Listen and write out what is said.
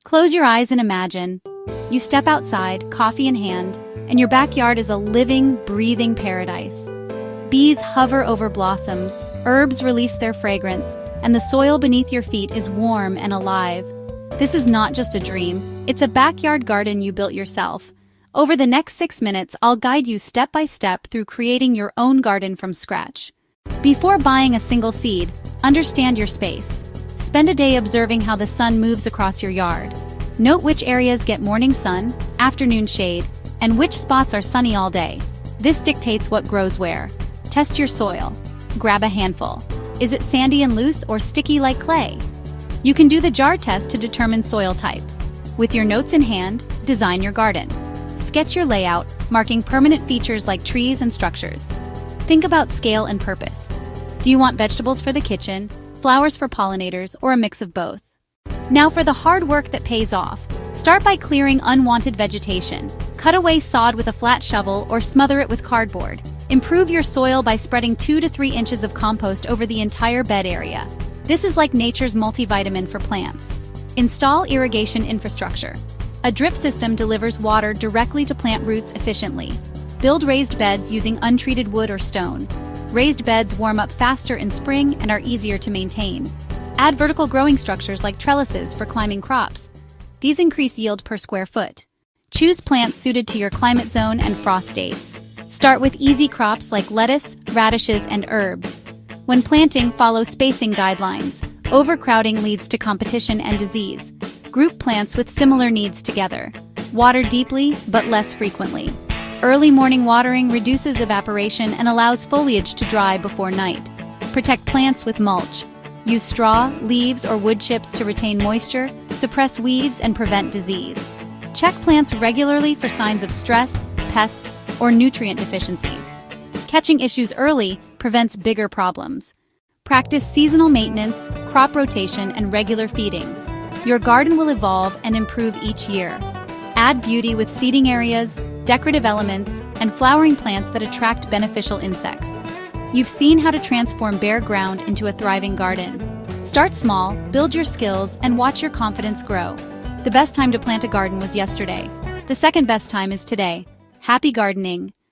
Close your eyes and imagine. You step outside, coffee in hand, and your backyard is a living, breathing paradise. Bees hover over blossoms, herbs release their fragrance, and the soil beneath your feet is warm and alive. This is not just a dream, it's a backyard garden you built yourself. Over the next 6 minutes, I'll guide you step by step through creating your own garden from scratch. Before buying a single seed, understand your space. Spend a day observing how the sun moves across your yard. Note which areas get morning sun, afternoon shade, and which spots are sunny all day. This dictates what grows where. Test your soil. Grab a handful. Is it sandy and loose or sticky like clay? You can do the jar test to determine soil type. With your notes in hand, design your garden. Sketch your layout, marking permanent features like trees and structures. Think about scale and purpose. Do you want vegetables for the kitchen, flowers for pollinators, or a mix of both? Now for the hard work that pays off. Start by clearing unwanted vegetation. Cut away sod with a flat shovel or smother it with cardboard. Improve your soil by spreading 2 to 3 inches of compost over the entire bed area. This is like nature's multivitamin for plants. Install irrigation infrastructure. A drip system delivers water directly to plant roots efficiently. Build raised beds using untreated wood or stone. Raised beds warm up faster in spring and are easier to maintain. Add vertical growing structures like trellises for climbing crops. These increase yield per square foot. Choose plants suited to your climate zone and frost dates. Start with easy crops like lettuce, radishes, and herbs. When planting, follow spacing guidelines. Overcrowding leads to competition and disease. Group plants with similar needs together. Water deeply, but less frequently. Early morning watering reduces evaporation and allows foliage to dry before night. Protect plants with mulch. Use straw, leaves, or wood chips to retain moisture, suppress weeds, and prevent disease. Check plants regularly for signs of stress, pests, or nutrient deficiencies. Catching issues early prevents bigger problems. Practice seasonal maintenance, crop rotation, and regular feeding. Your garden will evolve and improve each year. Add beauty with seeding areas, decorative elements, and flowering plants that attract beneficial insects. You've seen how to transform bare ground into a thriving garden. Start small, build your skills, and watch your confidence grow. The best time to plant a garden was yesterday. The second best time is today. Happy gardening!